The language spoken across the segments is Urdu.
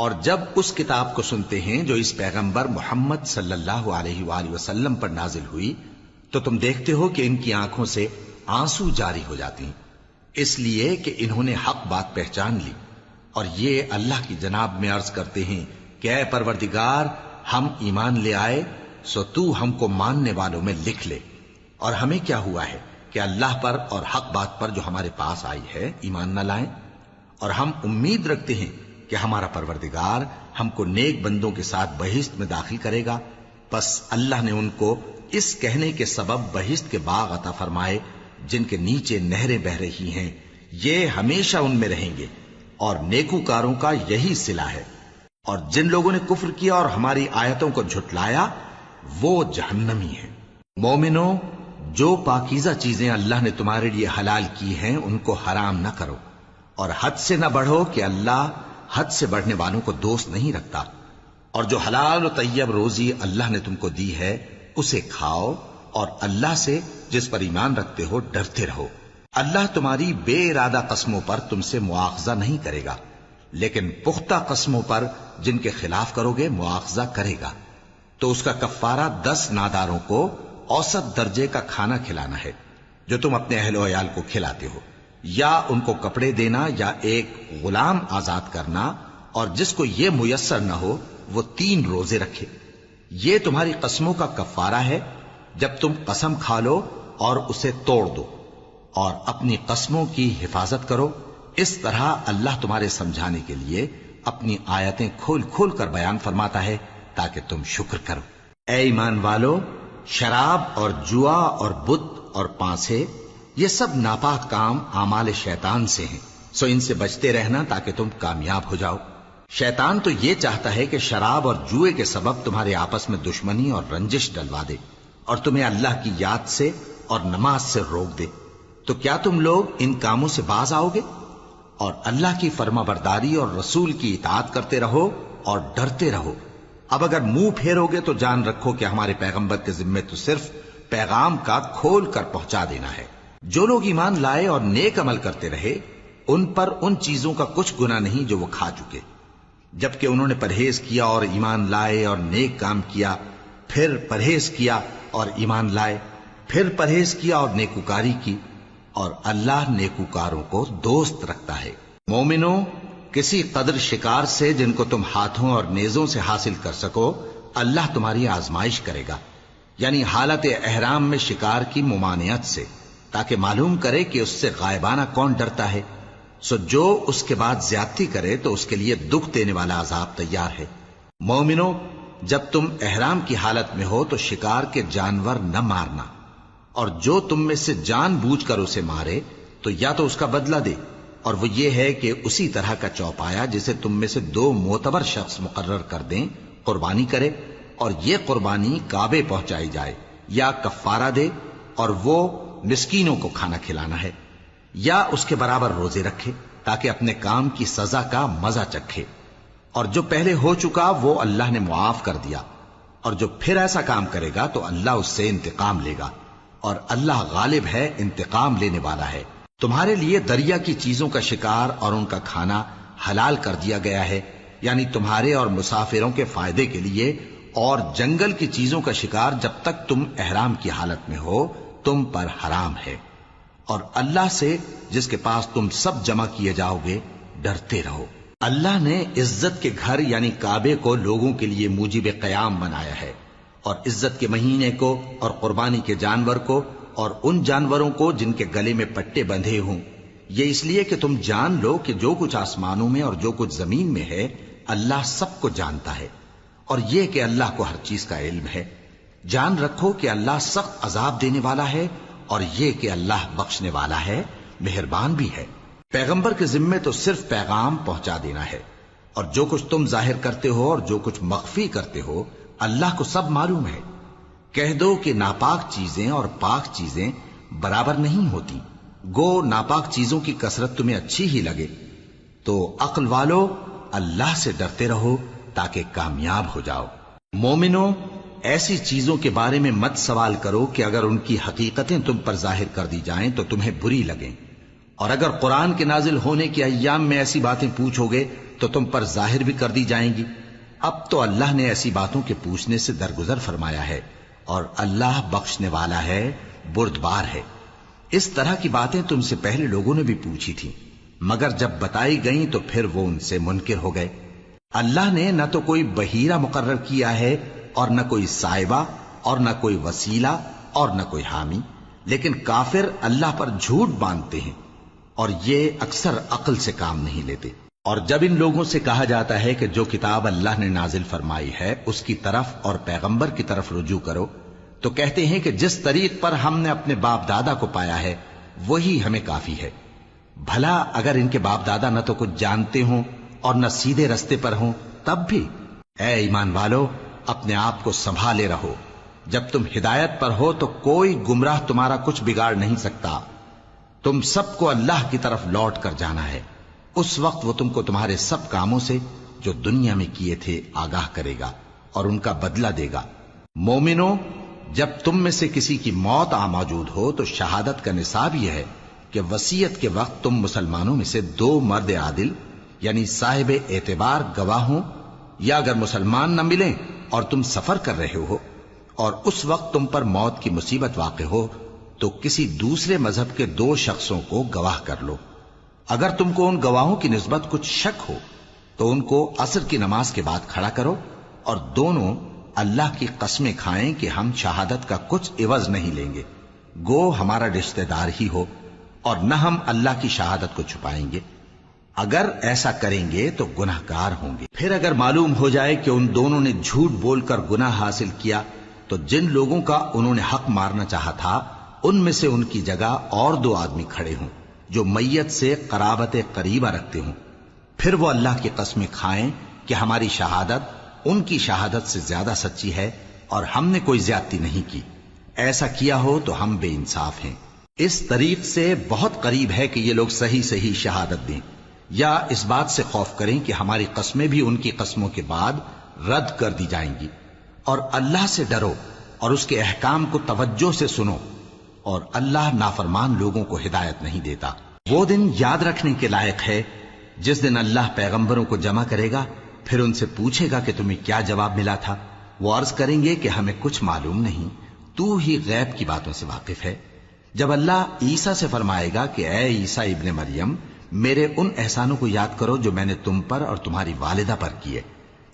اور جب اس کتاب کو سنتے ہیں جو اس پیغمبر محمد صلی اللہ علیہ وآلہ وسلم پر نازل ہوئی تو تم دیکھتے ہو کہ ان کی آنکھوں سے آنسو جاری ہو جاتی ہیں، اس لیے کہ انہوں نے حق بات پہچان لی، اور یہ اللہ کی جناب میں عرض کرتے ہیں کہ اے پروردگار، ہم ایمان لے آئے سو تو ہم کو ماننے والوں میں لکھ لے، اور ہمیں کیا ہوا ہے کہ اللہ پر اور حق بات پر جو ہمارے پاس آئی ہے ایمان نہ لائیں، اور ہم امید رکھتے ہیں کہ ہمارا پروردگار ہم کو نیک بندوں کے ساتھ بہشت میں داخل کرے گا۔ پس اللہ نے ان کو اس کہنے کے سبب بہشت کے باغ عطا فرمائے جن کے نیچے نہریں بہ رہی ہیں، یہ ہمیشہ ان میں رہیں گے، اور نیکوکاروں کا یہی صلہ ہے۔ اور جن لوگوں نے کفر کیا اور ہماری آیتوں کو جھٹلایا وہ جہنمی ہیں۔ مومنوں، جو پاکیزہ چیزیں اللہ نے تمہارے لیے حلال کی ہیں ان کو حرام نہ کرو، اور حد سے نہ بڑھو کہ اللہ حد سے بڑھنے والوں کو دوست نہیں رکھتا، اور جو حلال و طیب روزی اللہ نے تم کو دی ہے اسے کھاؤ، اور اللہ سے جس پر ایمان رکھتے ہو ڈرتے رہو۔ اللہ تمہاری بے ارادہ قسموں پر تم سے مواخذہ نہیں کرے گا، لیکن پختہ قسموں پر جن کے خلاف کرو گے مواخذہ کرے گا۔ تو اس کا کفارہ 10 ناداروں کو اوسط درجے کا کھانا کھلانا ہے جو تم اپنے اہل و عیال کو کھلاتے ہو، یا ان کو کپڑے دینا یا ایک غلام آزاد کرنا، اور جس کو یہ میسر نہ ہو وہ 3 روزے رکھے۔ یہ تمہاری قسموں کا کفارہ ہے جب تم قسم کھا لو اور اسے توڑ دو، اور اپنی قسموں کی حفاظت کرو۔ اس طرح اللہ تمہارے سمجھانے کے لیے اپنی آیتیں کھول کھول کر بیان فرماتا ہے تاکہ تم شکر کرو۔ اے ایمان والو، شراب اور جوا اور بت اور پانسے یہ سب ناپاک کام اعمال شیطان سے ہیں، سو ان سے بچتے رہنا تاکہ تم کامیاب ہو جاؤ۔ شیطان تو یہ چاہتا ہے کہ شراب اور جوئے کے سبب تمہارے آپس میں دشمنی اور رنجش ڈلوا دے، اور تمہیں اللہ کی یاد سے اور نماز سے روک دے۔ تو کیا تم لوگ ان کاموں سے باز آؤ گے؟ اور اللہ کی فرما برداری اور رسول کی اطاعت کرتے رہو اور ڈرتے رہو۔ اب اگر منہ پھیرو گے تو جان رکھو کہ ہمارے پیغمبر کے ذمے تو صرف پیغام کا کھول کر پہنچا دینا ہے۔ جو لوگ ایمان لائے اور نیک عمل کرتے رہے ان پر ان چیزوں کا کچھ گناہ نہیں جو وہ کھا چکے، جبکہ انہوں نے پرہیز کیا اور ایمان لائے اور نیک کام کیا، پھر پرہیز کیا اور ایمان لائے، پھر پرہیز کیا اور نیکوکاری کی، اور اللہ نیکوکاروں کو دوست رکھتا ہے۔ مومنوں، کسی قدر شکار سے جن کو تم ہاتھوں اور نیزوں سے حاصل کر سکو اللہ تمہاری آزمائش کرے گا، یعنی حالت احرام میں شکار کی ممانعت سے، تاکہ معلوم کرے کہ اس سے غائبانہ کون ڈرتا ہے۔ سو جو اس کے بعد زیادتی کرے تو اس کے لیے دکھ دینے والا عذاب تیار ہے۔ مومنوں، جب تم احرام کی حالت میں ہو تو شکار کے جانور نہ مارنا، اور جو تم میں سے جان بوجھ کر اسے مارے تو یا تو اس کا بدلہ دے، اور وہ یہ ہے کہ اسی طرح کا چوپایا جسے تم میں سے 2 معتبر شخص مقرر کر دیں قربانی کرے، اور یہ قربانی کعبے پہنچائی جائے، یا کفارہ دے اور وہ مسکینوں کو کھانا کھلانا ہے، یا اس کے برابر روزے رکھے تاکہ اپنے کام کی سزا کا مزہ چکھے، اور جو پہلے ہو چکا وہ اللہ نے معاف کر دیا، اور جو پھر ایسا کام کرے گا تو اللہ اس سے انتقام لے گا، اور اللہ غالب ہے، انتقام لینے والا ہے۔ تمہارے لیے دریا کی چیزوں کا شکار اور ان کا کھانا حلال کر دیا گیا ہے، یعنی تمہارے اور مسافروں کے فائدے کے لیے، اور جنگل کی چیزوں کا شکار جب تک تم احرام کی حالت میں ہو تم پر حرام ہے، اور اللہ سے جس کے پاس تم سب جمع کیے جاؤ گے ڈرتے رہو۔ اللہ نے عزت کے گھر یعنی کعبے کو لوگوں کے لیے موجب قیام بنایا ہے، اور عزت کے مہینے کو اور قربانی کے جانور کو اور ان جانوروں کو جن کے گلے میں پٹے بندھے ہوں، یہ اس لیے کہ تم جان لو کہ جو کچھ آسمانوں میں اور جو کچھ زمین میں ہے اللہ سب کو جانتا ہے، اور یہ کہ اللہ کو ہر چیز کا علم ہے۔ جان رکھو کہ اللہ سخت عذاب دینے والا ہے، اور یہ کہ اللہ بخشنے والا ہے، مہربان بھی ہے۔ پیغمبر کے ذمے تو صرف پیغام پہنچا دینا ہے، اور جو کچھ تم ظاہر کرتے ہو اور جو کچھ مخفی کرتے ہو اللہ کو سب معلوم ہے۔ کہہ دو کہ ناپاک چیزیں اور پاک چیزیں برابر نہیں ہوتی، گو ناپاک چیزوں کی کثرت تمہیں اچھی ہی لگے، تو عقل والو اللہ سے ڈرتے رہو تاکہ کامیاب ہو جاؤ۔ مومنوں، ایسی چیزوں کے بارے میں مت سوال کرو کہ اگر ان کی حقیقتیں تم پر ظاہر کر دی جائیں تو تمہیں بری لگیں، اور اگر قرآن کے نازل ہونے کے ایام میں ایسی باتیں پوچھو گے تو تم پر ظاہر بھی کر دی جائیں گی۔ اب تو اللہ نے ایسی باتوں کے پوچھنے سے درگزر فرمایا ہے، اور اللہ بخشنے والا ہے، بردبار ہے۔ اس طرح کی باتیں تم سے پہلے لوگوں نے بھی پوچھی تھیں، مگر جب بتائی گئیں تو پھر وہ ان سے منکر ہو گئے۔ اللہ نے نہ تو کوئی بحیرہ مقرر کیا ہے، اور نہ کوئی سائبہ، اور نہ کوئی وسیلہ، اور نہ کوئی حامی، لیکن کافر اللہ پر جھوٹ باندھتے ہیں، اور یہ اکثر عقل سے کام نہیں لیتے۔ اور جب ان لوگوں سے کہا جاتا ہے کہ جو کتاب اللہ نے نازل فرمائی ہے اس کی طرف اور پیغمبر کی طرف رجوع کرو، تو کہتے ہیں کہ جس طریق پر ہم نے اپنے باپ دادا کو پایا ہے وہی ہمیں کافی ہے۔ بھلا اگر ان کے باپ دادا نہ تو کچھ جانتے ہوں اور نہ سیدھے رستے پر ہوں تب بھی؟ اے ایمان والو، اپنے آپ کو سنبھالے رہو، جب تم ہدایت پر ہو تو کوئی گمراہ تمہارا کچھ بگاڑ نہیں سکتا۔ تم سب کو اللہ کی طرف لوٹ کر جانا ہے، اس وقت وہ تم کو تمہارے سب کاموں سے جو دنیا میں کیے تھے آگاہ کرے گا اور ان کا بدلہ دے گا۔ مومنو، جب تم میں سے کسی کی موت آ موجود ہو تو شہادت کا نصاب یہ ہے کہ وصیت کے وقت تم مسلمانوں میں سے 2 مرد عادل یعنی صاحب اعتبار گواہ ہوں، یا اگر مسلمان نہ ملیں اور تم سفر کر رہے ہو اور اس وقت تم پر موت کی مصیبت واقع ہو تو کسی دوسرے مذہب کے 2 شخصوں کو گواہ کر لو۔ اگر تم کو ان گواہوں کی نسبت کچھ شک ہو تو ان کو عصر کی نماز کے بعد کھڑا کرو، اور دونوں اللہ کی قسمیں کھائیں کہ ہم شہادت کا کچھ عوض نہیں لیں گے، گو ہمارا رشتہ دار ہی ہو، اور نہ ہم اللہ کی شہادت کو چھپائیں گے۔ اگر ایسا کریں گے تو گناہ گار ہوں گے۔ پھر اگر معلوم ہو جائے کہ ان دونوں نے جھوٹ بول کر گناہ حاصل کیا تو جن لوگوں کا انہوں نے حق مارنا چاہا تھا ان میں سے ان کی جگہ اور 2 آدمی کھڑے ہوں جو میت سے قرابت قریبہ رکھتے ہوں، پھر وہ اللہ کی قسمیں کھائیں کہ ہماری شہادت ان کی شہادت سے زیادہ سچی ہے اور ہم نے کوئی زیادتی نہیں کی۔ ایسا کیا ہو تو ہم بے انصاف ہیں۔ اس طریق سے بہت قریب ہے کہ یہ لوگ صحیح شہادت دیں، یا اس بات سے خوف کریں کہ ہماری قسمیں بھی ان کی قسموں کے بعد رد کر دی جائیں گی۔ اور اللہ سے ڈرو اور اس کے احکام کو توجہ سے سنو، اور اللہ نافرمان لوگوں کو ہدایت نہیں دیتا۔ وہ دن یاد رکھنے کے لائق ہے جس دن اللہ پیغمبروں کو جمع کرے گا، پھر ان سے پوچھے گا کہ تمہیں کیا جواب ملا تھا۔ وہ عرض کریں گے کہ ہمیں کچھ معلوم نہیں، تو ہی غیب کی باتوں سے واقف ہے۔ جب اللہ عیسیٰ سے فرمائے گا کہ اے عیسیٰ ابن مریم، میرے ان احسانوں کو یاد کرو جو میں نے تم پر اور تمہاری والدہ پر کیے،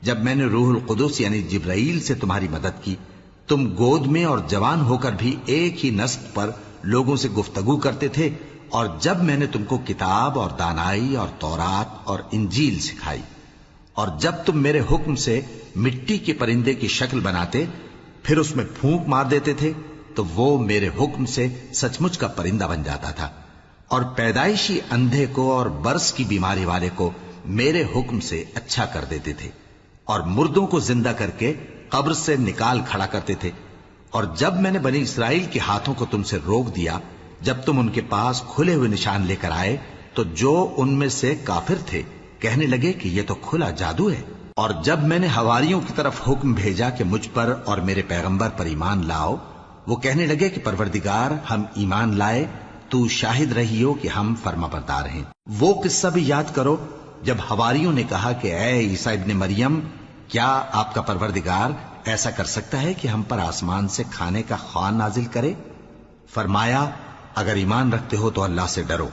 جب میں نے روح القدس یعنی جبرائیل سے تمہاری مدد کی، تم گود میں اور جوان ہو کر بھی ایک ہی نسق پر لوگوں سے گفتگو کرتے تھے، اور جب میں نے تم کو کتاب اور دانائی اور تورات اور انجیل سکھائی، اور جب تم میرے حکم سے مٹی کے پرندے کی شکل بناتے پھر اس میں پھونک مار دیتے تھے تو وہ میرے حکم سے سچ مچ کا پرندہ بن جاتا تھا، اور پیدائشی اندھے کو اور برس کی بیماری والے کو میرے حکم سے اچھا کر دیتے تھے، اور مردوں کو زندہ کر کے قبر سے نکال کھڑا کرتے تھے۔ اور جب میں نے بنی اسرائیل کے ہاتھوں کو تم سے روک دیا جب تم ان کے پاس کھلے ہوئے نشان لے کر آئے تو جو ان میں سے کافر تھے کہنے لگے کہ یہ تو کھلا جادو ہے۔ اور جب میں نے حواریوں کی طرف حکم بھیجا کہ مجھ پر اور میرے پیغمبر پر ایمان لاؤ، وہ کہنے لگے کہ پروردگار، ہم ایمان لائے، تو شاہد رہی ہو کہ ہم فرما بردار ہیں۔ وہ قصہ بھی یاد کرو جب حواریوں نے کہا کہ اے عیسیٰ ابن مریم، کیا آپ کا پروردگار ایسا کر سکتا ہے کہ ہم پر آسمان سے کھانے کا خوان نازل کرے؟ فرمایا، اگر ایمان رکھتے ہو تو اللہ سے ڈرو۔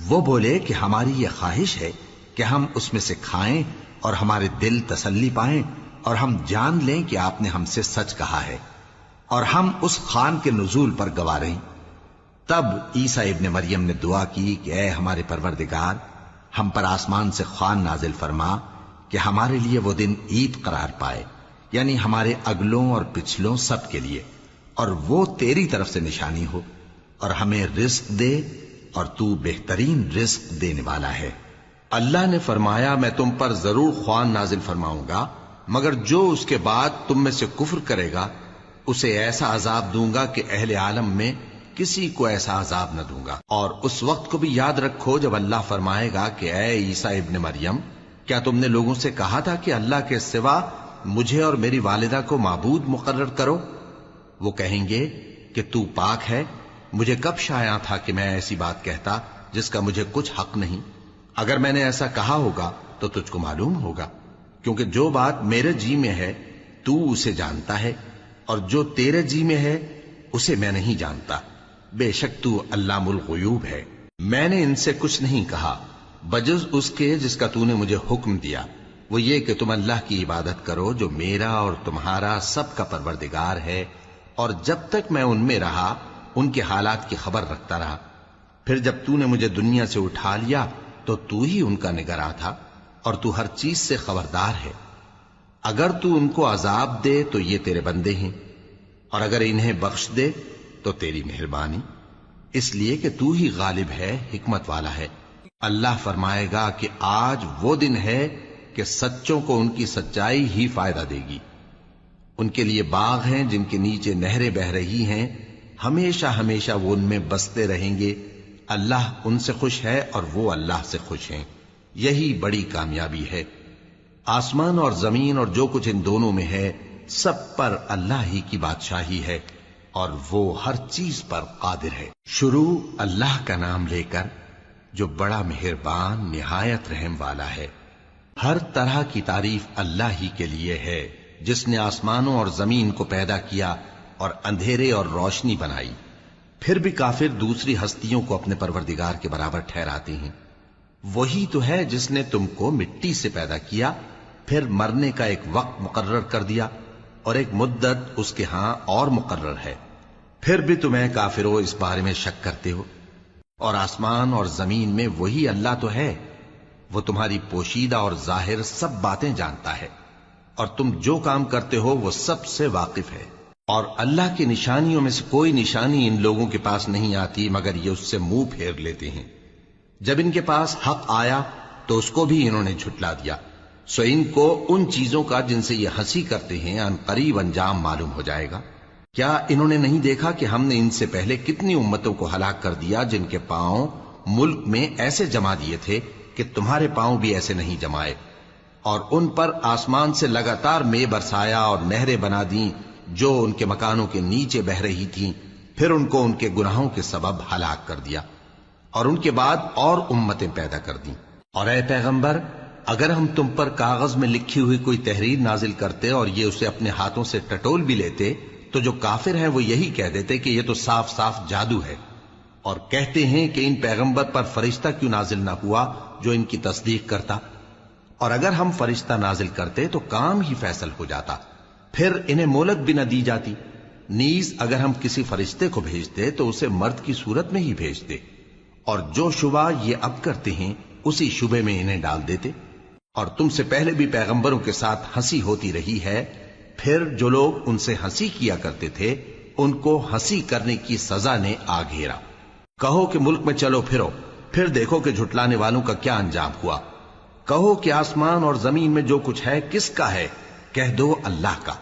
وہ بولے کہ ہماری یہ خواہش ہے کہ ہم اس میں سے کھائیں اور ہمارے دل تسلی پائیں، اور ہم جان لیں کہ آپ نے ہم سے سچ کہا ہے، اور ہم اس خوان کے نزول پر گواہ رہیں۔ تب عیسیٰ ابن مریم نے دعا کی کہ اے ہمارے پروردگار، ہم پر آسمان سے خوان نازل فرما کہ ہمارے لیے وہ دن عید قرار پائے، یعنی ہمارے اگلوں اور پچھلوں سب کے لیے، اور وہ تیری طرف سے نشانی ہو، اور ہمیں رزق دے، اور تو بہترین رزق دینے والا ہے۔ اللہ نے فرمایا، میں تم پر ضرور خوان نازل فرماؤں گا، مگر جو اس کے بعد تم میں سے کفر کرے گا اسے ایسا عذاب دوں گا کہ اہل عالم میں کسی کو ایسا عذاب نہ دوں گا۔ اور اس وقت کو بھی یاد رکھو جب اللہ فرمائے گا کہ اے عیسیٰ ابن مریم، کیا تم نے لوگوں سے کہا تھا کہ اللہ کے سوا مجھے اور میری والدہ کو معبود مقرر کرو؟ وہ کہیں گے کہ تو پاک ہے، مجھے کب شایع تھا کہ میں ایسی بات کہتا جس کا مجھے کچھ حق نہیں۔ اگر میں نے ایسا کہا ہوگا تو تجھ کو معلوم ہوگا، کیونکہ جو بات میرے جی میں ہے تو اسے جانتا ہے، اور جو تیرے جی میں ہے اسے میں نہیں جانتا۔ بے شک تو علام الغیوب ہے۔ میں نے ان سے کچھ نہیں کہا بجز اس کے جس کا تو نے مجھے حکم دیا، وہ یہ کہ تم اللہ کی عبادت کرو جو میرا اور تمہارا سب کا پروردگار ہے، اور جب تک میں ان میں رہا ان کے حالات کی خبر رکھتا رہا۔ پھر جب تو نے مجھے دنیا سے اٹھا لیا تو تو ہی ان کا نگراں تھا، اور تو ہر چیز سے خبردار ہے۔ اگر تو ان کو عذاب دے تو یہ تیرے بندے ہیں، اور اگر انہیں بخش دے تو تیری مہربانی، اس لیے کہ تو ہی غالب ہے، حکمت والا ہے۔ اللہ فرمائے گا کہ آج وہ دن ہے کہ سچوں کو ان کی سچائی ہی فائدہ دے گی۔ ان کے لیے باغ ہیں جن کے نیچے نہریں بہ رہی ہیں، ہمیشہ ہمیشہ وہ ان میں بستے رہیں گے۔ اللہ ان سے خوش ہے اور وہ اللہ سے خوش ہیں، یہی بڑی کامیابی ہے۔ آسمان اور زمین اور جو کچھ ان دونوں میں ہے سب پر اللہ ہی کی بادشاہی ہے، اور وہ ہر چیز پر قادر ہے۔ شروع اللہ کا نام لے کر جو بڑا مہربان نہایت رحم والا ہے۔ ہر طرح کی تعریف اللہ ہی کے لیے ہے، جس نے آسمانوں اور زمین کو پیدا کیا اور اندھیرے اور روشنی بنائی۔ پھر بھی کافر دوسری ہستیوں کو اپنے پروردگار کے برابر ٹھہراتے ہیں۔ وہی تو ہے جس نے تم کو مٹی سے پیدا کیا، پھر مرنے کا ایک وقت مقرر کر دیا، اور ایک مدت اس کے ہاں اور مقرر ہے۔ پھر بھی تمہیں کافروں اس بارے میں شک کرتے ہو، اور آسمان اور زمین میں وہی اللہ تو ہے، وہ تمہاری پوشیدہ اور ظاہر سب باتیں جانتا ہے، اور تم جو کام کرتے ہو وہ سب سے واقف ہے۔ اور اللہ کی نشانیوں میں سے کوئی نشانی ان لوگوں کے پاس نہیں آتی مگر یہ اس سے منہ پھیر لیتے ہیں۔ جب ان کے پاس حق آیا تو اس کو بھی انہوں نے جھٹلا دیا، سو ان کو ان چیزوں کا جن سے یہ ہنسی کرتے ہیں ان قریب انجام معلوم ہو جائے گا۔ کیا انہوں نے نہیں دیکھا کہ ہم نے ان سے پہلے کتنی امتوں کو ہلاک کر دیا جن کے پاؤں ملک میں ایسے جما دیے تھے کہ تمہارے پاؤں بھی ایسے نہیں جمائے، اور ان پر آسمان سے لگاتار مے برسایا اور نہریں بنا دیں جو ان کے مکانوں کے نیچے بہ رہی تھیں، پھر ان کو ان کے گناہوں کے سبب ہلاک کر دیا، اور ان کے بعد اور امتیں پیدا کر دیں۔ اور اے پیغمبر، اگر ہم تم پر کاغذ میں لکھی ہوئی کوئی تحریر نازل کرتے اور یہ اسے اپنے ہاتھوں سے ٹٹول بھی لیتے تو جو کافر ہیں وہ یہی کہہ دیتے کہ یہ تو صاف صاف جادو ہے، اور کہتے ہیں کہ ان پیغمبر پر فرشتہ کیوں نازل نہ ہوا جو ان کی تصدیق کرتا، اور اگر ہم فرشتہ نازل کرتے تو کام ہی فیصل ہو جاتا، پھر انہیں مہلت بھی نہ دی جاتی۔ نیز اگر ہم کسی فرشتے کو بھیجتے تو اسے مرد کی صورت میں ہی بھیجتے، اور جو شبہ یہ اب کرتے ہیں اسی شبے میں انہیں ڈال دیتے۔ اور تم سے پہلے بھی پیغمبروں کے ساتھ ہنسی ہوتی رہی ہے، پھر جو لوگ ان سے ہنسی کیا کرتے تھے ان کو ہنسی کرنے کی سزا نے آ گھیرا۔ کہو کہ ملک میں چلو پھرو، پھر دیکھو کہ جھٹلانے والوں کا کیا انجام ہوا۔ کہو کہ آسمان اور زمین میں جو کچھ ہے کس کا ہے؟ کہہ دو اللہ کا۔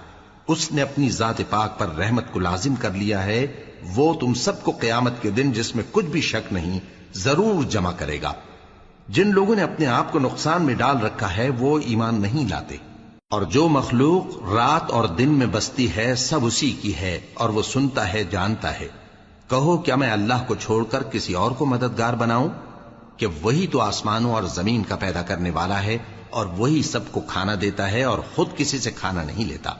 اس نے اپنی ذات پاک پر رحمت کو لازم کر لیا ہے، وہ تم سب کو قیامت کے دن جس میں کچھ بھی شک نہیں ضرور جمع کرے گا۔ جن لوگوں نے اپنے آپ کو نقصان میں ڈال رکھا ہے وہ ایمان نہیں لاتے، اور جو مخلوق رات اور دن میں بستی ہے سب اسی کی ہے، اور وہ سنتا ہے جانتا ہے۔ کہو کیا میں اللہ کو چھوڑ کر کسی اور کو مددگار بناؤں؟ کہ وہی تو آسمانوں اور زمین کا پیدا کرنے والا ہے، اور وہی سب کو کھانا دیتا ہے اور خود کسی سے کھانا نہیں لیتا۔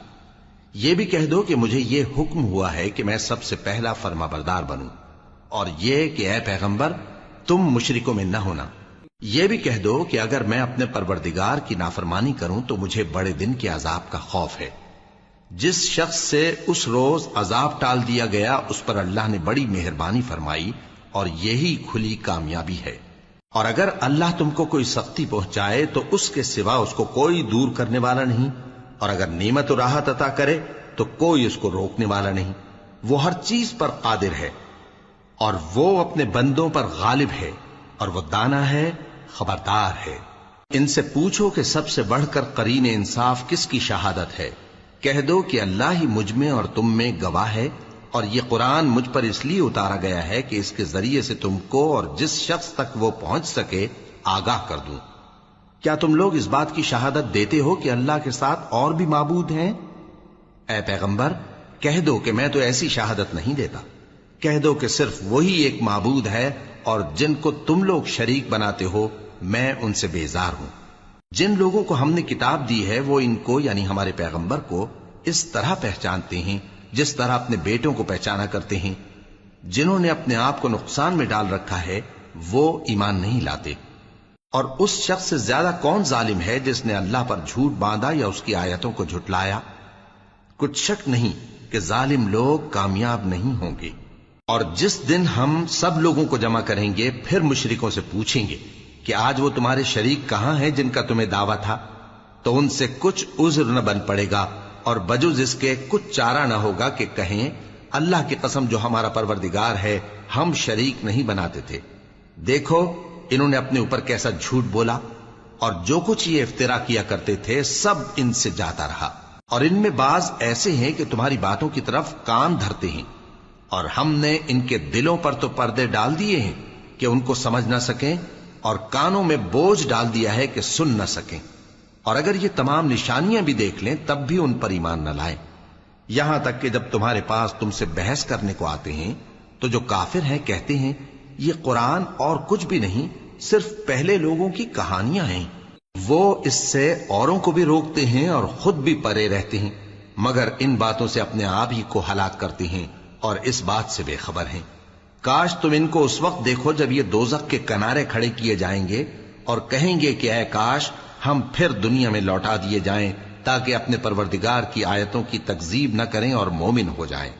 یہ بھی کہہ دو کہ مجھے یہ حکم ہوا ہے کہ میں سب سے پہلا فرما بردار بنوں، اور یہ کہ اے پیغمبر تم مشرکوں میں نہ ہونا۔ یہ بھی کہہ دو کہ اگر میں اپنے پروردگار کی نافرمانی کروں تو مجھے بڑے دن کے عذاب کا خوف ہے۔ جس شخص سے اس روز عذاب ٹال دیا گیا اس پر اللہ نے بڑی مہربانی فرمائی، اور یہی کھلی کامیابی ہے۔ اور اگر اللہ تم کو کوئی سختی پہنچائے تو اس کے سوا اس کو کوئی دور کرنے والا نہیں، اور اگر نعمت و راحت عطا کرے تو کوئی اس کو روکنے والا نہیں۔ وہ ہر چیز پر قادر ہے، اور وہ اپنے بندوں پر غالب ہے، اور وہ دانا ہے، خبردار ہے۔ ان سے پوچھو کہ سب سے بڑھ کر قرین انصاف کس کی شہادت ہے؟ کہہ دو کہ اللہ ہی مجھ میں اور تم میں گواہ ہے، اور یہ قرآن مجھ پر اس لیے اتارا گیا ہے کہ اس کے ذریعے سے تم کو اور جس شخص تک وہ پہنچ سکے آگاہ کر دوں۔ کیا تم لوگ اس بات کی شہادت دیتے ہو کہ اللہ کے ساتھ اور بھی معبود ہیں؟ اے پیغمبر کہہ دو کہ میں تو ایسی شہادت نہیں دیتا۔ کہہ دو کہ صرف وہی ایک معبود ہے، اور جن کو تم لوگ شریک بناتے ہو میں ان سے بیزار ہوں۔ جن لوگوں کو ہم نے کتاب دی ہے وہ ان کو یعنی ہمارے پیغمبر کو اس طرح پہچانتے ہیں جس طرح اپنے بیٹوں کو پہچانا کرتے ہیں. جنہوں نے اپنے آپ کو نقصان میں ڈال رکھا ہے وہ ایمان نہیں لاتے. اور اس شخص سے زیادہ کون ظالم ہے جس نے اللہ پر جھوٹ باندھا یا اس کی آیتوں کو جھٹلایا؟ کچھ شک نہیں کہ ظالم لوگ کامیاب نہیں ہوں گے. اور جس دن ہم سب لوگوں کو جمع کریں گے پھر مشرکوں سے پوچھیں گے کہ آج وہ تمہارے شریک کہاں ہیں جن کا تمہیں دعویٰ تھا، تو ان سے کچھ عذر نہ بن پڑے گا اور بجز اس کے کچھ چارہ نہ ہوگا کہ کہیں اللہ کی قسم جو ہمارا پروردگار ہے ہم شریک نہیں بناتے تھے. دیکھو انہوں نے اپنے اوپر کیسا جھوٹ بولا، اور جو کچھ یہ افترا کیا کرتے تھے سب ان سے جاتا رہا. اور ان میں بعض ایسے ہیں کہ تمہاری باتوں کی طرف کان دھرتے ہیں، اور ہم نے ان کے دلوں پر تو پردے ڈال دیے ہیں کہ ان کو سمجھ نہ سکیں، اور کانوں میں بوجھ ڈال دیا ہے کہ سن نہ سکیں. اور اگر یہ تمام نشانیاں بھی دیکھ لیں تب بھی ان پر ایمان نہ لائیں. یہاں تک کہ جب تمہارے پاس تم سے بحث کرنے کو آتے ہیں تو جو کافر ہیں کہتے ہیں یہ قرآن اور کچھ بھی نہیں، صرف پہلے لوگوں کی کہانیاں ہیں. وہ اس سے اوروں کو بھی روکتے ہیں اور خود بھی پرے رہتے ہیں، مگر ان باتوں سے اپنے آپ ہی کو ہلاک کرتے ہیں اور اس بات سے بے خبر ہیں. کاش تم ان کو اس وقت دیکھو جب یہ دوزخ کے کنارے کھڑے کیے جائیں گے اور کہیں گے کہ اے کاش ہم پھر دنیا میں لوٹا دیے جائیں تاکہ اپنے پروردگار کی آیتوں کی تکذیب نہ کریں اور مومن ہو جائیں.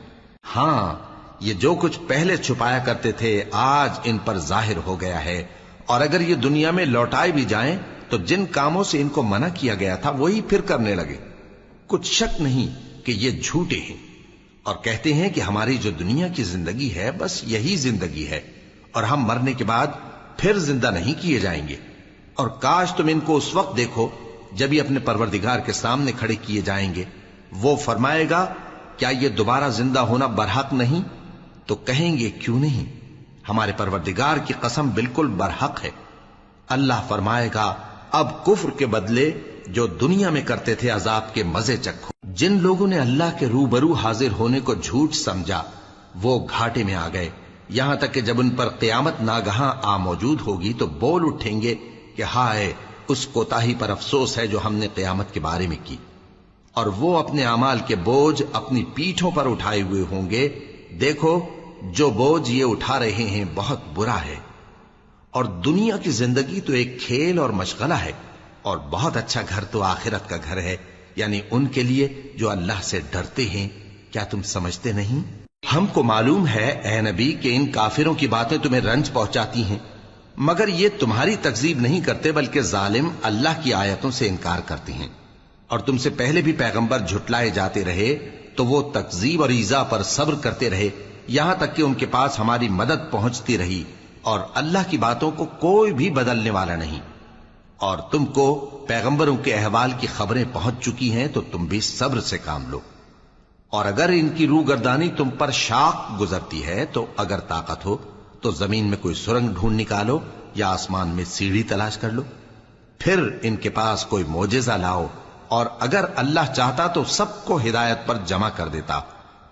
ہاں یہ جو کچھ پہلے چھپایا کرتے تھے آج ان پر ظاہر ہو گیا ہے، اور اگر یہ دنیا میں لوٹائے بھی جائیں تو جن کاموں سے ان کو منع کیا گیا تھا وہی پھر کرنے لگے. کچھ شک نہیں کہ یہ جھوٹے ہیں، اور کہتے ہیں کہ ہماری جو دنیا کی زندگی ہے بس یہی زندگی ہے اور ہم مرنے کے بعد پھر زندہ نہیں کیے جائیں گے. اور کاش تم ان کو اس وقت دیکھو جب یہ اپنے پروردگار کے سامنے کھڑے کیے جائیں گے. وہ فرمائے گا کیا یہ دوبارہ زندہ ہونا برحق نہیں؟ تو کہیں گے کیوں نہیں، ہمارے پروردگار کی قسم بالکل برحق ہے. اللہ فرمائے گا اب کفر کے بدلے جو دنیا میں کرتے تھے عذاب کے مزے چکھو. جن لوگوں نے اللہ کے روبرو حاضر ہونے کو جھوٹ سمجھا وہ گھاٹے میں آ گئے، یہاں تک کہ جب ان پر قیامت ناگہاں آ موجود ہوگی تو بول اٹھیں گے کہ ہائے اس کوتاہی پر افسوس ہے جو ہم نے قیامت کے بارے میں کی. اور وہ اپنے اعمال کے بوجھ اپنی پیٹھوں پر اٹھائے ہوئے ہوں گے. دیکھو جو بوجھ یہ اٹھا رہے ہیں بہت برا ہے. اور دنیا کی زندگی تو ایک کھیل اور مشغلہ ہے، اور بہت اچھا گھر تو آخرت کا گھر ہے، یعنی ان کے لیے جو اللہ سے ڈرتے ہیں. کیا تم سمجھتے نہیں؟ ہم کو معلوم ہے اے نبی کہ ان کافروں کی باتیں تمہیں رنج پہنچاتی ہیں، مگر یہ تمہاری تکذیب نہیں کرتے بلکہ ظالم اللہ کی آیتوں سے انکار کرتے ہیں. اور تم سے پہلے بھی پیغمبر جھٹلائے جاتے رہے تو وہ تکذیب اور ایذا پر صبر کرتے رہے یہاں تک کہ ان کے پاس ہماری مدد پہنچتی رہی، اور اللہ کی باتوں کو کوئی بھی بدلنے والا نہیں. اور تم کو پیغمبروں کے احوال کی خبریں پہنچ چکی ہیں تو تم بھی صبر سے کام لو. اور اگر ان کی روح گردانی تم پر شاق گزرتی ہے تو اگر طاقت ہو تو زمین میں کوئی سرنگ ڈھونڈ نکالو یا آسمان میں سیڑھی تلاش کر لو، پھر ان کے پاس کوئی معجزہ لاؤ، اور اگر اللہ چاہتا تو سب کو ہدایت پر جمع کر دیتا.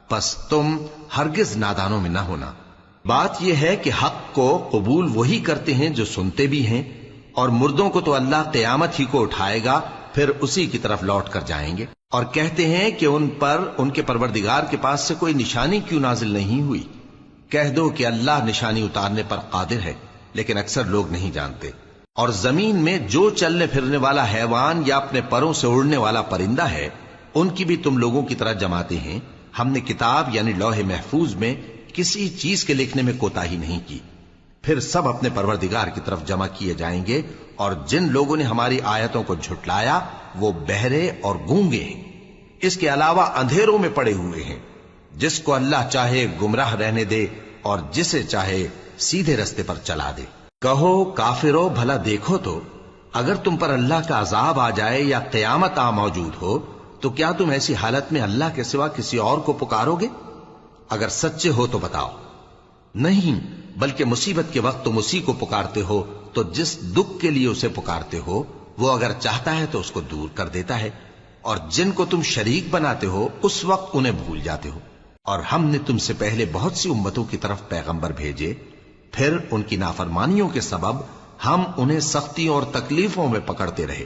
پس تم ہرگز نادانوں میں نہ ہونا. بات یہ ہے کہ حق کو قبول وہی کرتے ہیں جو سنتے بھی ہیں، اور مردوں کو تو اللہ قیامت ہی کو اٹھائے گا پھر اسی کی طرف لوٹ کر جائیں گے. اور کہتے ہیں کہ ان پر ان کے پروردگار کے پاس سے کوئی نشانی کیوں نازل نہیں ہوئی. کہہ دو کہ اللہ نشانی اتارنے پر قادر ہے، لیکن اکثر لوگ نہیں جانتے. اور زمین میں جو چلنے پھرنے والا حیوان یا اپنے پروں سے اڑنے والا پرندہ ہے ان کی بھی تم لوگوں کی طرح جماتے ہیں. ہم نے کتاب یعنی لوح محفوظ میں کسی چیز کے لکھنے میں کوتاہی نہیں کی. پھر سب اپنے پروردگار کی طرف جمع کیے جائیں گے. اور جن لوگوں نے ہماری آیتوں کو جھٹلایا وہ بہرے اور گونگے ہیں، اس کے علاوہ اندھیروں میں پڑے ہوئے ہیں. جس کو اللہ چاہے گمراہ رہنے دے اور جسے چاہے سیدھے رستے پر چلا دے. کہو کافرو بھلا دیکھو تو اگر تم پر اللہ کا عذاب آ جائے یا قیامت آ موجود ہو تو کیا تم ایسی حالت میں اللہ کے سوا کسی اور کو پکارو گے؟ اگر سچے ہو تو بتاؤ. نہیں، بلکہ مصیبت کے وقت تم اسی کو پکارتے ہو، تو جس دکھ کے لیے اسے پکارتے ہو وہ اگر چاہتا ہے تو اس کو دور کر دیتا ہے. اور جن کو تم شریک بناتے ہو اس وقت انہیں بھول جاتے ہو. اور ہم نے تم سے پہلے بہت سی امتوں کی طرف پیغمبر بھیجے، پھر ان کی نافرمانیوں کے سبب ہم انہیں سختیوں اور تکلیفوں میں پکڑتے رہے.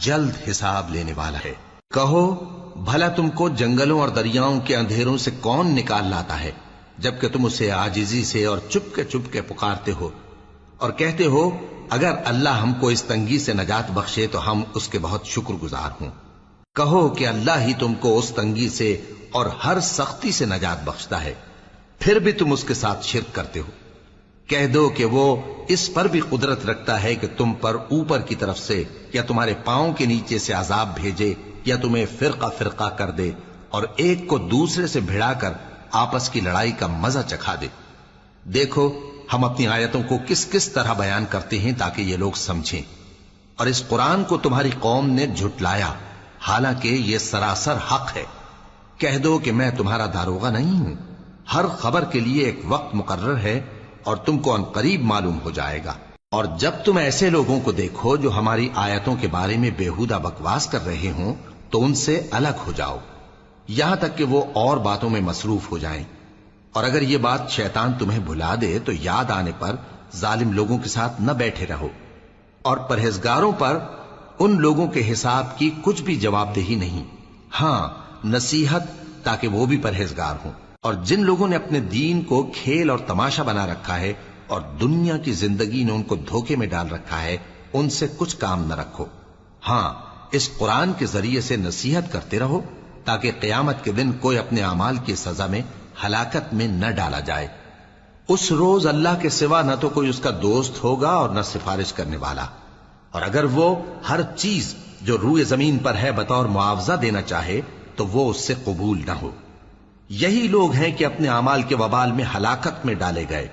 جلد حساب لینے والا ہے۔ کہو بھلا تم کو جنگلوں اور دریاؤں کے اندھیروں سے کون نکال لاتا ہے، جبکہ تم اسے عاجزی سے اور چپ کے پکارتے ہو اور کہتے ہو اگر اللہ ہم کو اس تنگی سے نجات بخشے تو ہم اس کے بہت شکر گزار ہوں۔ کہو کہ اللہ ہی تم کو اس تنگی سے اور ہر سختی سے نجات بخشتا ہے، پھر بھی تم اس کے ساتھ شرک کرتے ہو۔ کہہ دو کہ وہ اس پر بھی قدرت رکھتا ہے کہ تم پر اوپر کی طرف سے یا تمہارے پاؤں کے نیچے سے عذاب بھیجے یا تمہیں فرقہ فرقہ کر دے اور ایک کو دوسرے سے بھڑا کر آپس کی لڑائی کا مزہ چکھا دے۔ دیکھو ہم اپنی آیتوں کو کس کس طرح بیان کرتے ہیں تاکہ یہ لوگ سمجھیں، اور اس قرآن کو تمہاری قوم نے جھٹلایا حالانکہ یہ سراسر حق ہے۔ کہہ دو کہ میں تمہارا داروغہ نہیں ہوں، ہر خبر کے لیے ایک وقت مقرر ہے اور تم کو عنقریب معلوم ہو جائے گا۔ اور جب تم ایسے لوگوں کو دیکھو جو ہماری آیتوں کے بارے میں بےہودہ بکواس کر رہے ہوں تو ان سے الگ ہو جاؤ، یہاں تک کہ وہ اور باتوں میں مصروف ہو جائیں۔ اور اگر یہ بات شیطان تمہیں بھلا دے تو یاد آنے پر ظالم لوگوں کے ساتھ نہ بیٹھے رہو، اور پرہیزگاروں پر ان لوگوں کے حساب کی کچھ بھی جواب دہی نہیں، ہاں نصیحت تاکہ وہ بھی پرہیزگار ہوں۔ اور جن لوگوں نے اپنے دین کو کھیل اور تماشا بنا رکھا ہے اور دنیا کی زندگی نے ان کو دھوکے میں ڈال رکھا ہے، ان سے کچھ کام نہ رکھو، ہاں اس قرآن کے ذریعے سے نصیحت کرتے رہو تاکہ قیامت کے دن کوئی اپنے اعمال کی سزا میں ہلاکت میں نہ ڈالا جائے۔ اس روز اللہ کے سوا نہ تو کوئی اس کا دوست ہوگا اور نہ سفارش کرنے والا، اور اگر وہ ہر چیز جو روئے زمین پر ہے بطور معاوضہ دینا چاہے تو وہ اس سے قبول نہ ہو۔ یہی لوگ ہیں کہ اپنے اعمال کے وبال میں ہلاکت میں ڈالے گئے،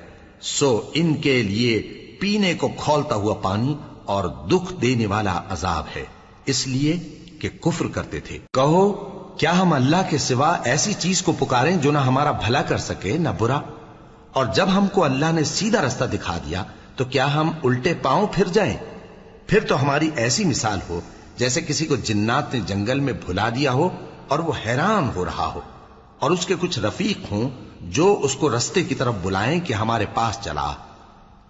سو ان کے لیے پینے کو کھولتا ہوا پانی اور دکھ دینے والا عذاب ہے، اس لیے کہ کفر کرتے تھے۔ کہو کیا ہم اللہ کے سوا ایسی چیز کو پکاریں جو نہ ہمارا بھلا کر سکے نہ برا؟ اور جب ہم کو اللہ نے سیدھا رستہ دکھا دیا تو کیا ہم الٹے پاؤں پھر جائیں؟ پھر تو ہماری ایسی مثال ہو جیسے کسی کو جنات نے جنگل میں بھلا دیا ہو اور وہ حیران ہو رہا ہو، اور اس کے کچھ رفیق ہوں جو اس کو رستے کی طرف بلائیں کہ ہمارے پاس چلا۔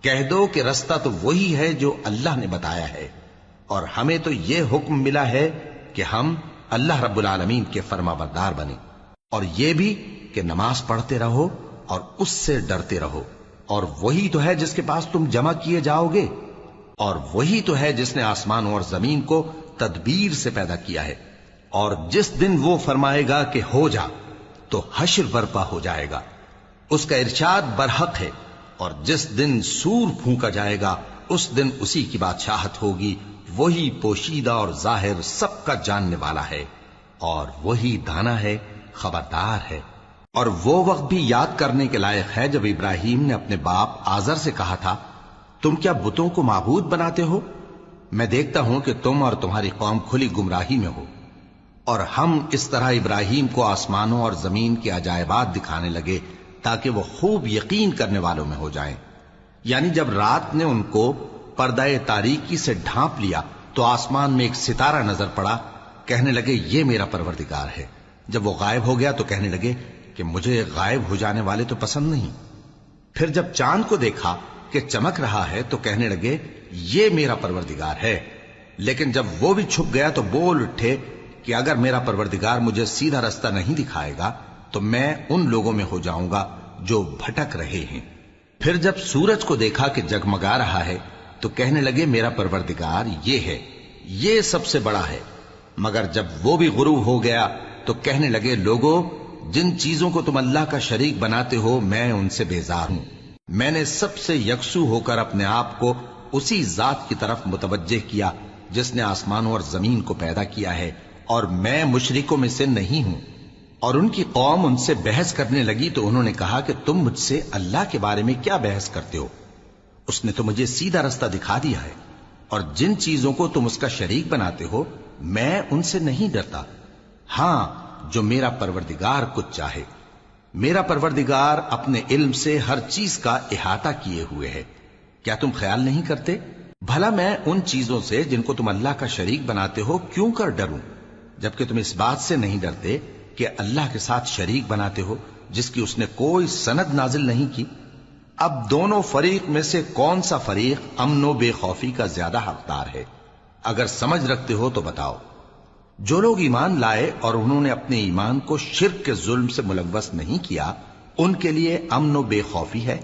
کہہ دو کہ رستہ تو وہی ہے جو اللہ نے بتایا ہے، اور ہمیں تو یہ حکم ملا ہے کہ ہم اللہ رب العالمین کے فرما بردار بنیں، اور یہ بھی کہ نماز پڑھتے رہو اور اس سے ڈرتے رہو، اور وہی تو ہے جس کے پاس تم جمع کیے جاؤ گے، اور وہی تو ہے جس نے آسمانوں اور زمین کو تدبیر سے پیدا کیا ہے، اور جس دن وہ فرمائے گا کہ ہو جا تو حشر برپا ہو جائے گا، اس کا ارشاد برحق ہے، اور جس دن سور پھونکا جائے گا اس دن اسی کی بادشاہت ہوگی، وہی پوشیدہ اور ظاہر سب کا جاننے والا ہے، اور وہی دانا ہے خبردار ہے۔ اور وہ وقت بھی یاد کرنے کے لائق ہے جب ابراہیم نے اپنے باپ آزر سے کہا تھا تم کیا بتوں کو معبود بناتے ہو؟ میں دیکھتا ہوں کہ تم اور تمہاری قوم کھلی گمراہی میں ہو۔ اور ہم اس طرح ابراہیم کو آسمانوں اور زمین کے عجائبات دکھانے لگے تاکہ وہ خوب یقین کرنے والوں میں ہو جائیں۔ یعنی جب رات نے ان کو پردہ تاریکی سے ڈھانپ لیا تو آسمان میں ایک ستارہ نظر پڑا، کہنے لگے یہ میرا پروردگار ہے۔ جب وہ غائب ہو گیا تو کہنے لگے کہ مجھے غائب ہو جانے والے تو پسند نہیں۔ پھر جب چاند کو دیکھا کہ چمک رہا ہے تو کہنے لگے یہ میرا پروردگار ہے۔ لیکن جب وہ بھی چھپ گیا تو بول اٹھے کہ اگر میرا پروردگار مجھے سیدھا رستہ نہیں دکھائے گا تو میں ان لوگوں میں ہو جاؤں گا جو بھٹک رہے ہیں۔ پھر جب سورج کو دیکھا کہ جگمگا رہا ہے تو کہنے لگے میرا پروردگار یہ ہے، یہ سب سے بڑا ہے۔ مگر جب وہ بھی غروب ہو گیا تو کہنے لگے لوگو جن چیزوں کو تم اللہ کا شریک بناتے ہو میں ان سے بیزار ہوں۔ میں نے سب سے یکسو ہو کر اپنے آپ کو اسی ذات کی طرف متوجہ کیا جس نے آسمانوں اور زمین کو پیدا کیا ہے، اور میں مشرکوں میں سے نہیں ہوں۔ اور ان کی قوم ان سے بحث کرنے لگی تو انہوں نے کہا کہ تم مجھ سے اللہ کے بارے میں کیا بحث کرتے ہو؟ اس نے تو مجھے سیدھا رستہ دکھا دیا ہے، اور جن چیزوں کو تم اس کا شریک بناتے ہو میں ان سے نہیں ڈرتا، ہاں جو میرا پروردگار کچھ چاہے۔ میرا پروردگار اپنے علم سے ہر چیز کا احاطہ کیے ہوئے ہے۔ کیا تم خیال نہیں کرتے؟ بھلا میں ان چیزوں سے جن کو تم اللہ کا شریک بناتے ہو کیوں کر ڈروں، جبکہ تم اس بات سے نہیں ڈرتے کہ اللہ کے ساتھ شریک بناتے ہو جس کی اس نے کوئی سند نازل نہیں کی۔ اب دونوں فریق میں سے کون سا فریق امن و بے خوفی کا زیادہ حقدار ہے؟ اگر سمجھ رکھتے ہو تو بتاؤ۔ جو لوگ ایمان لائے اور انہوں نے اپنے ایمان کو شرک کے ظلم سے ملوث نہیں کیا، ان کے لیے امن و بے خوفی ہے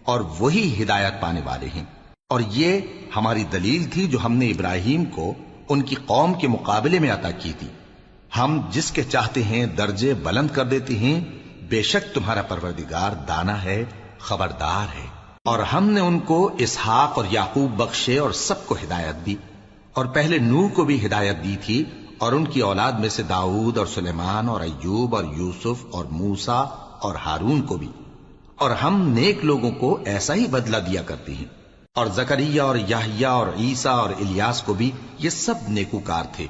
اور وہی ہدایت پانے والے ہیں۔ اور یہ ہماری دلیل تھی جو ہم نے ابراہیم کو ان کی قوم کے مقابلے میں عطا کی تھی۔ ہم جس کے چاہتے ہیں درجے بلند کر دیتے ہیں، بے شک تمہارا پروردگار دانا ہے، خبردار ہے۔ اور ہم نے ان کو اسحاق اور یعقوب بخشے اور سب کو ہدایت دی، اور پہلے نوح کو بھی ہدایت دی تھی، اور ان کی اولاد میں سے داؤد اور سلیمان اور ایوب اور یوسف اور موسیٰ اور ہارون کو بھی۔ اور ہم نیک لوگوں کو ایسا ہی بدلہ دیا کرتے ہیں۔ اور زکریا اور یحییٰ اور عیسیٰ اور الیاس کو بھی، یہ سب نیکوکار تھے۔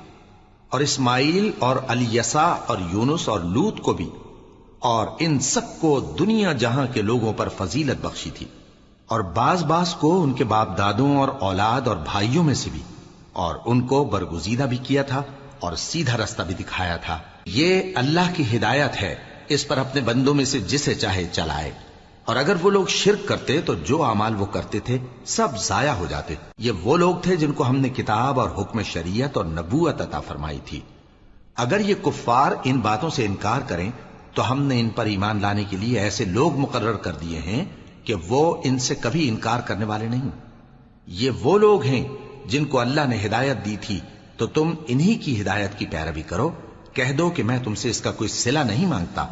اور اسماعیل اور الیسع اور یونس اور لوط کو بھی، اور ان سب کو دنیا جہاں کے لوگوں پر فضیلت بخشی تھی، اور بعض کو ان کے باپ دادوں اور اولاد اور بھائیوں میں سے بھی، اور ان کو برگزیدہ بھی کیا تھا اور سیدھا رستہ بھی دکھایا تھا۔ یہ اللہ کی ہدایت ہے، اس پر اپنے بندوں میں سے جسے چاہے چلائے۔ اور اگر وہ لوگ شرک کرتے تو جو اعمال وہ کرتے تھے سب ضائع ہو جاتے۔ یہ وہ لوگ تھے جن کو ہم نے کتاب اور حکم شریعت اور نبوت عطا فرمائی تھی۔ اگر یہ کفار ان باتوں سے انکار کریں تو ہم نے ان پر ایمان لانے کے لیے ایسے لوگ مقرر کر دیے ہیں کہ وہ ان سے کبھی انکار کرنے والے نہیں۔ یہ وہ لوگ ہیں جن کو اللہ نے ہدایت دی تھی، تو تم انہی کی ہدایت کی پیروی کرو۔ کہہ دو کہ میں تم سے اس کا کوئی صلہ نہیں مانگتا،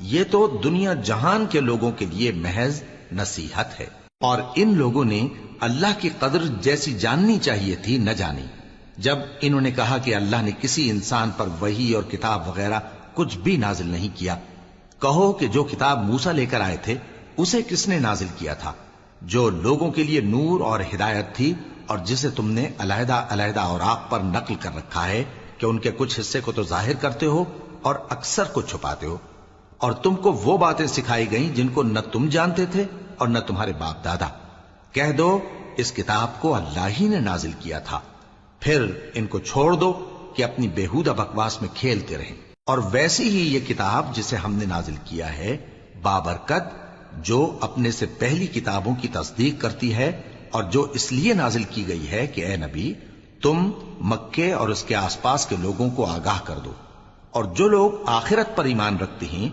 یہ تو دنیا جہان کے لوگوں کے لیے محض نصیحت ہے۔ اور ان لوگوں نے اللہ کی قدر جیسی جاننی چاہیے تھی نہ جانی، جب انہوں نے کہا کہ اللہ نے کسی انسان پر وحی اور کتاب وغیرہ کچھ بھی نازل نہیں کیا۔ کہو کہ جو کتاب موسیٰ لے کر آئے تھے اسے کس نے نازل کیا تھا، جو لوگوں کے لیے نور اور ہدایت تھی، اور جسے تم نے علیحدہ علیحدہ اوراق پر نقل کر رکھا ہے کہ ان کے کچھ حصے کو تو ظاہر کرتے ہو اور اکثر کو چھپاتے ہو۔ اور تم کو وہ باتیں سکھائی گئیں جن کو نہ تم جانتے تھے اور نہ تمہارے باپ دادا۔ کہہ دو اس کتاب کو اللہ ہی نے نازل کیا تھا، پھر ان کو چھوڑ دو کہ اپنی بیہودہ بکواس میں کھیلتے رہیں۔ اور ویسی ہی یہ کتاب جسے ہم نے نازل کیا ہے بابرکت، جو اپنے سے پہلی کتابوں کی تصدیق کرتی ہے، اور جو اس لیے نازل کی گئی ہے کہ اے نبی تم مکے اور اس کے آس پاس کے لوگوں کو آگاہ کر دو۔ اور جو لوگ آخرت پر ایمان رکھتے ہیں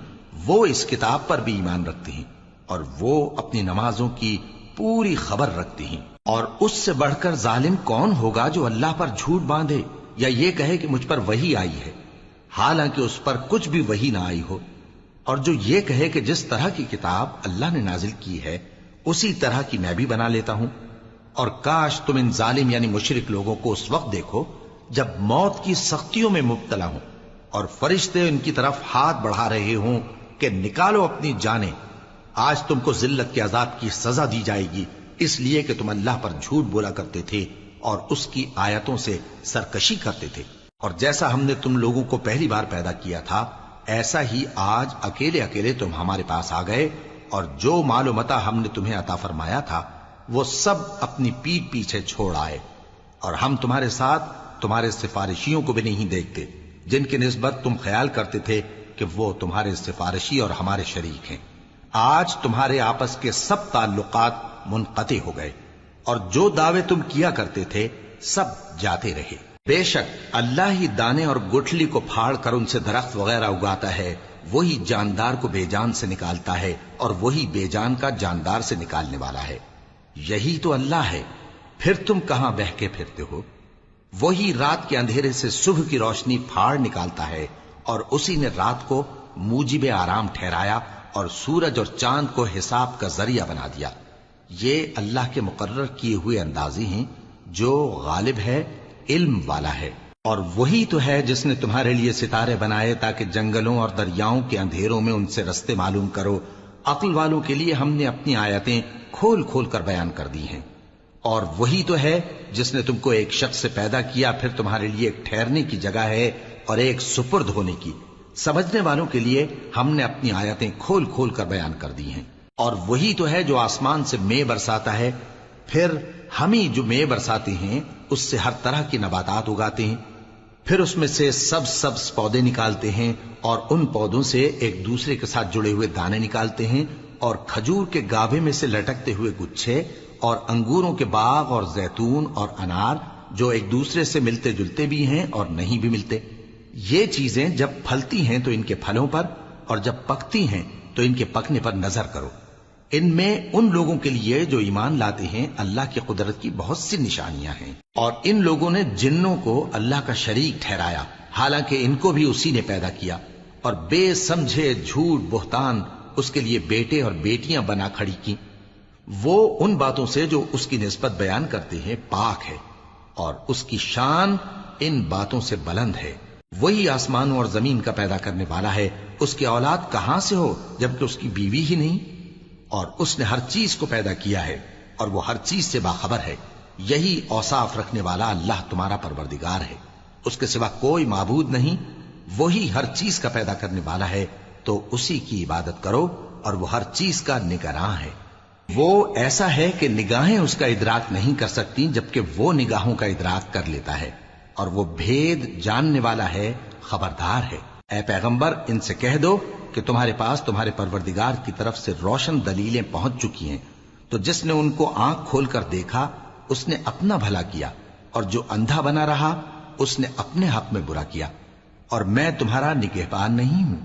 وہ اس کتاب پر بھی ایمان رکھتے ہیں، اور وہ اپنی نمازوں کی پوری خبر رکھتے ہیں۔ اور اس سے بڑھ کر ظالم کون ہوگا جو اللہ پر جھوٹ باندھے یا یہ کہے کہ مجھ پر وحی آئی ہے، حالانکہ اس پر کچھ بھی وحی نہ آئی ہو، اور جو یہ کہے کہ جس طرح کی کتاب اللہ نے نازل کی ہے اسی طرح کی میں بھی بنا لیتا ہوں۔ اور کاش تم ان ظالم یعنی مشرک لوگوں کو اس وقت دیکھو جب موت کی سختیوں میں مبتلا ہوں، اور فرشتے ان کی طرف ہاتھ بڑھا رہے ہوں کہ نکالو اپنی جانیں، آج تم کو ذلت کے عذاب کی سزا دی جائے گی، اس لیے کہ تم اللہ پر جھوٹ بولا کرتے تھے اور اس کی آیتوں سے سرکشی کرتے تھے۔ اور جیسا ہم نے تم لوگوں کو پہلی بار پیدا کیا تھا ایسا ہی آج اکیلے اکیلے تم ہمارے پاس آ گئے، اور جو مال و متاع ہم نے تمہیں عطا فرمایا تھا وہ سب اپنی پیٹھ پیچھے چھوڑ آئے، اور ہم تمہارے ساتھ تمہارے سفارشیوں کو بھی نہیں دیکھتے جن کی نسبت تم خیال کرتے تھے کہ وہ تمہارے سفارشی اور ہمارے شریک ہیں۔ آج تمہارے آپس کے سب تعلقات منقطع ہو گئے، اور جو دعوے تم کیا کرتے تھے سب جاتے رہے۔ بے شک اللہ ہی دانے اور گٹھلی کو پھاڑ کر ان سے درخت وغیرہ اگاتا ہے، وہی جاندار کو بے جان سے نکالتا ہے، اور وہی بے جان کا جاندار سے نکالنے والا ہے۔ یہی تو اللہ ہے، پھر تم کہاں بہکے پھرتے ہو؟ وہی رات کے اندھیرے سے صبح کی روشنی پھاڑ نکالتا ہے، اور اسی نے رات کو موجب آرام ٹھہرایا اور سورج اور چاند کو حساب کا ذریعہ بنا دیا۔ یہ اللہ کے مقرر کیے ہوئے اندازے ہیں، جو غالب ہے، علم والا ہے۔ اور وہی تو ہے جس نے تمہارے لیے ستارے بنائے تاکہ جنگلوں اور دریاؤں کے اندھیروں میں ان سے رستے معلوم کرو۔ عقل والوں کے لیے ہم نے اپنی آیتیں کھول کھول کر بیان کر دی ہیں۔ اور وہی تو ہے جس نے تم کو ایک شخص سے پیدا کیا، پھر تمہارے لیے ایک ٹھہرنے کی جگہ ہے اور ایک سپرد ہونے کی۔ سمجھنے والوں کے لیے ہم نے اپنی آیتیں کھول کھول کر بیان کر دی ہیں۔ اور وہی تو ہے جو آسمان سے مے برساتا ہے، پھر ہم ہی جو مے برساتے ہیں اس سے ہر طرح کی نباتات اگاتے ہیں، پھر اس میں سے سبز پودے نکالتے ہیں، اور ان پودوں سے ایک دوسرے کے ساتھ جڑے ہوئے دانے نکالتے ہیں، اور کھجور کے گابھے میں سے لٹکتے ہوئے گچھے، اور انگوروں کے باغ اور زیتون اور انار جو ایک دوسرے سے ملتے جلتے بھی ہیں اور نہیں بھی ملتے۔ یہ چیزیں جب پھلتی ہیں تو ان کے پھلوں پر، اور جب پکتی ہیں تو ان کے پکنے پر نظر کرو۔ ان میں ان لوگوں کے لیے جو ایمان لاتے ہیں اللہ کی قدرت کی بہت سی نشانیاں ہیں، اور ان لوگوں نے جنوں کو اللہ کا شریک ٹھہرایا، حالانکہ ان کو بھی اسی نے پیدا کیا، اور بے سمجھے جھوٹ بہتان اس کے لیے بیٹے اور بیٹیاں بنا کھڑی کی۔ وہ ان باتوں سے جو اس کی نسبت بیان کرتے ہیں پاک ہے، اور اس کی شان ان باتوں سے بلند ہے۔ وہی آسمانوں اور زمین کا پیدا کرنے والا ہے، اس کی اولاد کہاں سے ہو جبکہ اس کی بیوی ہی نہیں؟ اور اس نے ہر چیز کو پیدا کیا ہے، اور وہ ہر چیز سے باخبر ہے۔ یہی اوصاف رکھنے والا اللہ تمہارا پروردگار ہے، اس کے سوا کوئی معبود نہیں۔ وہی ہر چیز کا پیدا کرنے والا ہے، تو اسی کی عبادت کرو، اور وہ ہر چیز کا نگراں ہے۔ وہ ایسا ہے کہ نگاہیں اس کا ادراک نہیں کر سکتی، جبکہ وہ نگاہوں کا ادراک کر لیتا ہے، اور وہ بھید جاننے والا ہے، خبردار ہے۔ اے پیغمبر، ان سے کہہ دو کہ تمہارے پاس تمہارے پروردگار کی طرف سے روشن دلیلیں پہنچ چکی ہیں، تو جس نے ان کو آنکھ کھول کر دیکھا اس نے اپنا بھلا کیا، اور جو اندھا بنا رہا اس نے اپنے حق میں برا کیا، اور میں تمہارا نگہبان نہیں ہوں۔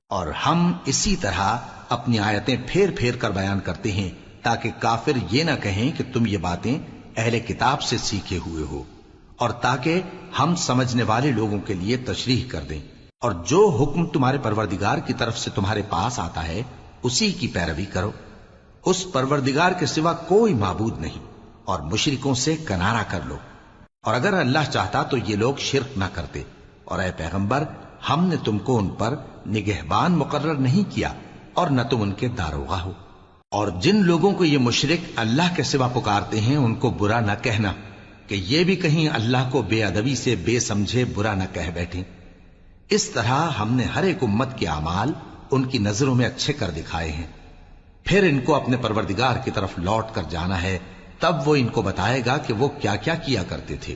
اور ہم اسی طرح اپنی آیتیں پھیر پھیر کر بیان کرتے ہیں تاکہ کافر یہ نہ کہیں کہ تم یہ باتیں اہل کتاب سے سیکھے ہوئے ہو، اور تاکہ ہم سمجھنے والے لوگوں کے لیے تشریح کر دیں۔ اور جو حکم تمہارے پروردگار کی طرف سے تمہارے پاس آتا ہے اسی کی پیروی کرو، اس پروردگار کے سوا کوئی معبود نہیں، اور مشرکوں سے کنارہ کر لو۔ اور اگر اللہ چاہتا تو یہ لوگ شرک نہ کرتے، اور اے پیغمبر، ہم نے تم کو ان پر نگہبان مقرر نہیں کیا، اور نہ تم ان کے داروغہ ہو۔ اور جن لوگوں کو یہ مشرک اللہ کے سوا پکارتے ہیں ان کو برا نہ کہنا، کہ یہ بھی کہیں اللہ کو بے ادبی سے بے سمجھے برا نہ کہہ بیٹھیں۔ اس طرح ہم نے ہر ایک امت کے اعمال ان کی نظروں میں اچھے کر دکھائے ہیں، پھر ان کو اپنے پروردگار کی طرف لوٹ کر جانا ہے، تب وہ ان کو بتائے گا کہ وہ کیا کیا کیا کرتے تھے۔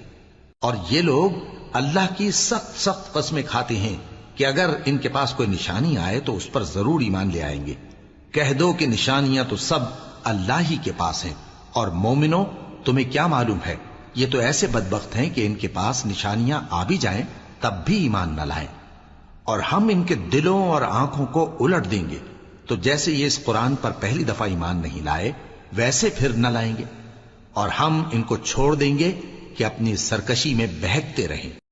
اور یہ لوگ اللہ کی سخت سخت قسمیں کھاتے ہیں کہ اگر ان کے پاس کوئی نشانی آئے تو اس پر ضرور ایمان لے آئیں گے۔ کہہ دو کہ نشانیاں تو سب اللہ ہی کے پاس ہیں، اور مومنوں تمہیں کیا معلوم ہے، یہ تو ایسے بدبخت ہیں کہ ان کے پاس نشانیاں آ بھی جائیں تب بھی ایمان نہ لائیں۔ اور ہم ان کے دلوں اور آنکھوں کو الٹ دیں گے، تو جیسے یہ اس قرآن پر پہلی دفعہ ایمان نہیں لائے ویسے پھر نہ لائیں گے، اور ہم ان کو چھوڑ دیں گے کہ اپنی سرکشی میں بہکتے رہیں۔